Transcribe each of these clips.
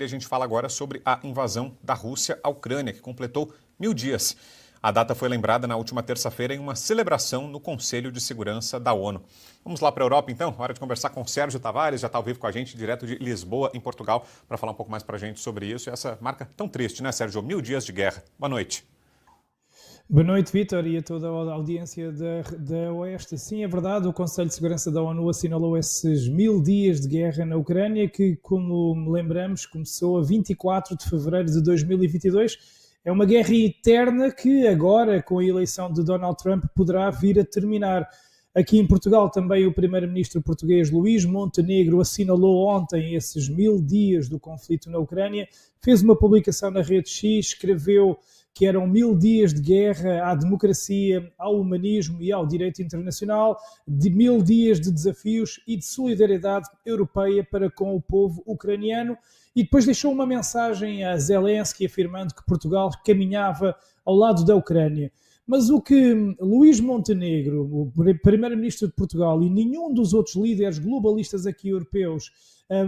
E a gente fala agora sobre a invasão da Rússia à Ucrânia, que completou 1000 dias. A data foi lembrada na última terça-feira em uma celebração no Conselho de Segurança da ONU. Vamos lá para a Europa, então? Hora de conversar com o Sérgio Tavares, já está ao vivo com a gente, direto de Lisboa, em Portugal, para falar um pouco mais para a gente sobre isso e essa marca tão triste, né, Sérgio? 1000 dias de guerra. Boa noite. Boa noite, Vítor, e a toda a audiência da Oeste. Sim, é verdade, o Conselho de Segurança da ONU assinalou esses 1000 dias de guerra na Ucrânia, que, como lembramos, começou a 24 de fevereiro de 2022. É uma guerra eterna que agora, com a eleição de Donald Trump, poderá vir a terminar. Aqui em Portugal também o primeiro-ministro português Luís Montenegro assinalou ontem esses 1000 dias do conflito na Ucrânia, fez uma publicação na rede X, escreveu que eram 1000 dias de guerra à democracia, ao humanismo e ao direito internacional, de 1000 dias de desafios e de solidariedade europeia para com o povo ucraniano, e depois deixou uma mensagem a Zelensky afirmando que Portugal caminhava ao lado da Ucrânia. Mas o que Luís Montenegro, o primeiro-ministro de Portugal, e nenhum dos outros líderes globalistas aqui europeus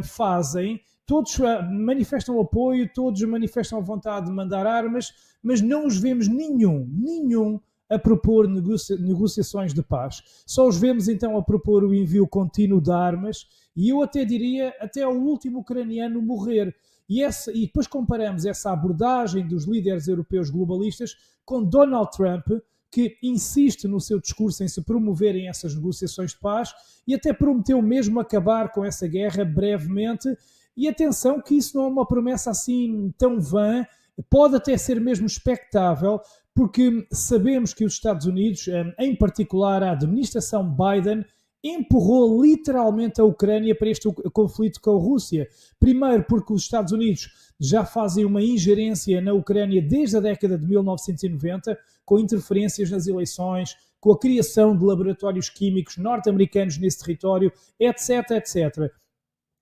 fazem, todos manifestam apoio, todos manifestam a vontade de mandar armas, mas não os vemos nenhum a propor negociações de paz. Só os vemos então a propor o envio contínuo de armas, e eu até diria, até ao último ucraniano morrer. E depois comparamos essa abordagem dos líderes europeus globalistas com Donald Trump, que insiste no seu discurso em se promoverem essas negociações de paz e até prometeu mesmo acabar com essa guerra brevemente. E atenção que isso não é uma promessa assim tão vã, pode até ser mesmo expectável, porque sabemos que os Estados Unidos, em particular a administração Biden, empurrou literalmente a Ucrânia para este conflito com a Rússia. Primeiro porque os Estados Unidos já fazem uma ingerência na Ucrânia desde a década de 1990, com interferências nas eleições, com a criação de laboratórios químicos norte-americanos nesse território, etc.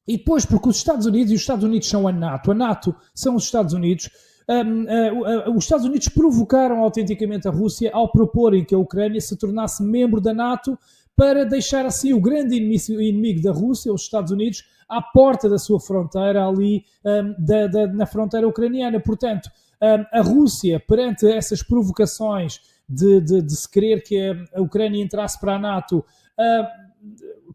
E depois porque os Estados Unidos são a NATO são os Estados Unidos, os Estados Unidos provocaram autenticamente a Rússia ao proporem que a Ucrânia se tornasse membro da NATO, para deixar assim o grande inimigo da Rússia, os Estados Unidos, à porta da sua fronteira, ali na fronteira ucraniana. Portanto, a Rússia, perante essas provocações de se querer que a Ucrânia entrasse para a NATO,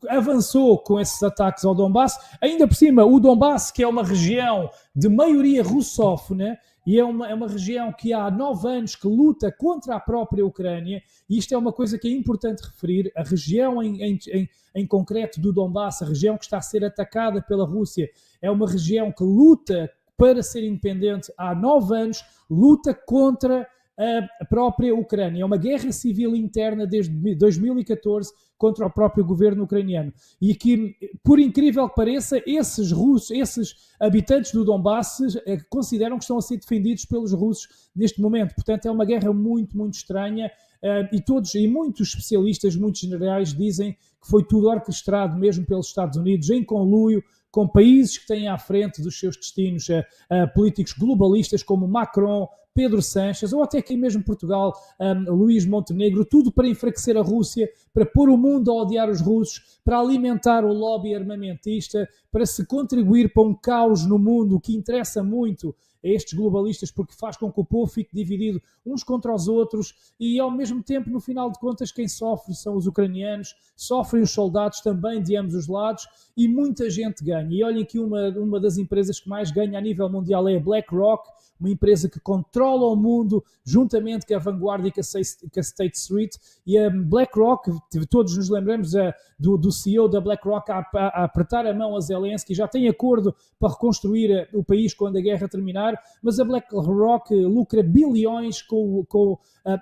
avançou com esses ataques ao Donbass. Ainda por cima, o Donbass, que é uma região de maioria russófona, e é uma região que há 9 anos que luta contra a própria Ucrânia, e isto é uma coisa que é importante referir, a região em concreto do Donbass, a região que está a ser atacada pela Rússia, é uma região que luta para ser independente há 9 anos, luta contra a própria Ucrânia. É uma guerra civil interna desde 2014 contra o próprio governo ucraniano. E que, por incrível que pareça, esses russos, esses habitantes do Donbass consideram que estão a ser defendidos pelos russos neste momento. Portanto, é uma guerra muito, muito estranha, e muitos especialistas, muitos generais dizem que foi tudo orquestrado mesmo pelos Estados Unidos, em conluio com países que têm à frente dos seus destinos políticos globalistas como Macron, Pedro Sánchez, ou até aqui mesmo Portugal, Luís Montenegro, tudo para enfraquecer a Rússia, para pôr o mundo a odiar os russos, para alimentar o lobby armamentista, para se contribuir para um caos no mundo que interessa muito a estes globalistas, porque faz com que o povo fique dividido uns contra os outros, e ao mesmo tempo, no final de contas, quem sofre são os ucranianos, sofrem os soldados também de ambos os lados, e muita gente ganha. E olhem que uma das empresas que mais ganha a nível mundial é a BlackRock, uma empresa que controla o mundo juntamente com a Vanguard e com a State Street, e a BlackRock, todos nos lembramos do CEO da BlackRock a apertar a mão a Zelensky, já tem acordo para reconstruir o país quando a guerra terminar, mas a BlackRock lucra bilhões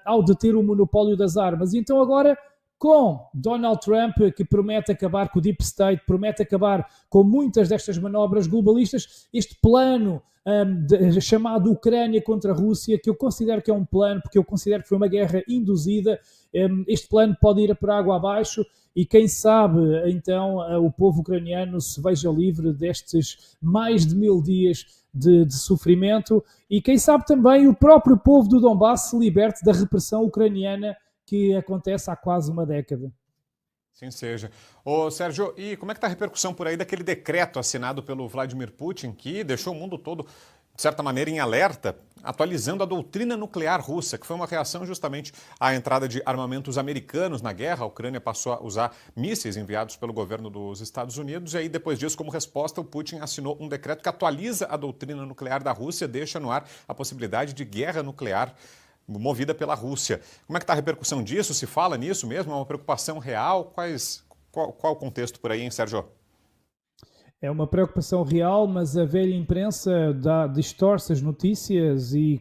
ao deter o monopólio das armas. E então agora, com Donald Trump, que promete acabar com o Deep State, promete acabar com muitas destas manobras globalistas, este plano chamado Ucrânia contra a Rússia, que eu considero que é um plano, porque eu considero que foi uma guerra induzida, este plano pode ir por água abaixo, e quem sabe então o povo ucraniano se veja livre destes mais de 1000 dias de sofrimento, e quem sabe também o próprio povo do Donbass se liberte da repressão ucraniana que acontece há quase uma década. Sim seja. Ô Sérgio, e como é que está a repercussão por aí daquele decreto assinado pelo Vladimir Putin que deixou o mundo todo, de certa maneira, em alerta, atualizando a doutrina nuclear russa, que foi uma reação justamente à entrada de armamentos americanos na guerra? A Ucrânia passou a usar mísseis enviados pelo governo dos Estados Unidos e aí, depois disso, como resposta, o Putin assinou um decreto que atualiza a doutrina nuclear da Rússia, deixa no ar a possibilidade de guerra nuclear movida pela Rússia. Como é que está a repercussão disso? Se fala nisso mesmo? É uma preocupação real? Qual o contexto por aí, hein, Sérgio? É uma preocupação real, mas a velha imprensa distorce as notícias e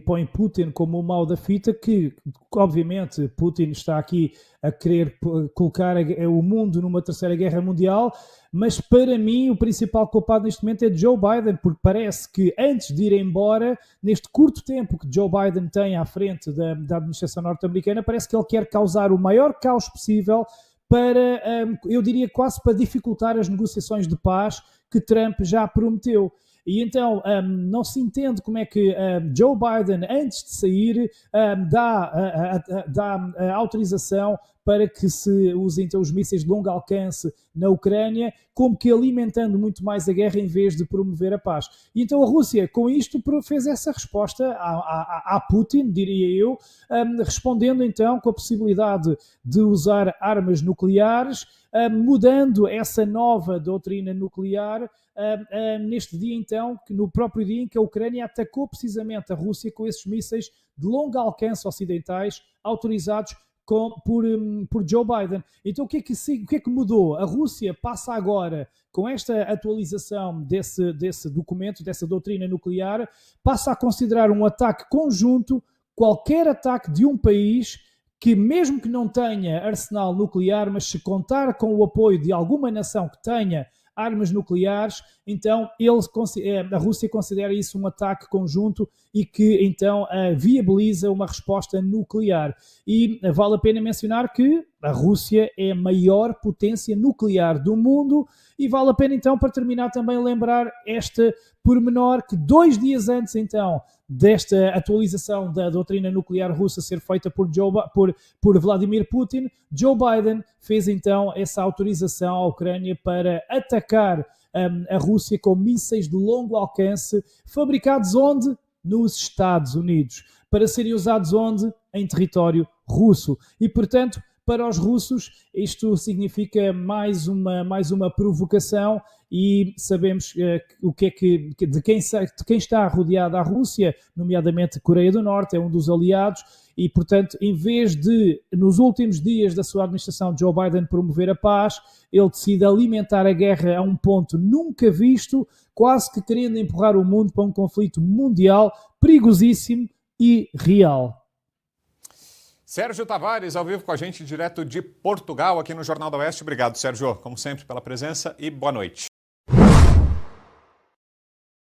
põe Putin como o mau da fita, que obviamente Putin está aqui a querer colocar o mundo numa terceira guerra mundial, mas para mim o principal culpado neste momento é Joe Biden, porque parece que antes de ir embora, neste curto tempo que Joe Biden tem à frente da administração norte-americana, parece que ele quer causar o maior caos possível para, eu diria quase para dificultar as negociações de paz que Trump já prometeu. E então não se entende como é que Joe Biden, antes de sair, dá a autorização para que se usem então os mísseis de longo alcance na Ucrânia, como que alimentando muito mais a guerra em vez de promover a paz. E então a Rússia, com isto, fez essa resposta a Putin, diria eu, respondendo então com a possibilidade de usar armas nucleares, mudando essa nova doutrina nuclear neste dia então, no próprio dia em que a Ucrânia atacou precisamente a Rússia com esses mísseis de longo alcance ocidentais autorizados por Joe Biden. Então o que é que mudou? A Rússia passa agora, com esta atualização desse documento, dessa doutrina nuclear, passa a considerar um ataque conjunto, qualquer ataque de um país que, mesmo que não tenha arsenal nuclear, mas se contar com o apoio de alguma nação que tenha armas nucleares, então a Rússia considera isso um ataque conjunto e que então viabiliza uma resposta nuclear. E vale a pena mencionar que a Rússia é a maior potência nuclear do mundo e vale a pena então, para terminar, também lembrar este pormenor que 2 dias antes então desta atualização da doutrina nuclear russa ser feita por Vladimir Putin, Joe Biden fez então essa autorização à Ucrânia para atacar a Rússia com mísseis de longo alcance, fabricados onde? Nos Estados Unidos, para serem usados onde? Em território russo. E, portanto, para os russos, isto significa mais uma provocação e sabemos de quem está rodeada a Rússia, nomeadamente Coreia do Norte, é um dos aliados e, portanto, em vez de, nos últimos dias da sua administração, Joe Biden promover a paz, ele decide alimentar a guerra a um ponto nunca visto, quase que querendo empurrar o mundo para um conflito mundial perigosíssimo e real. Sérgio Tavares, ao vivo com a gente, direto de Portugal, aqui no Jornal da Oeste. Obrigado, Sérgio, como sempre, pela presença e boa noite.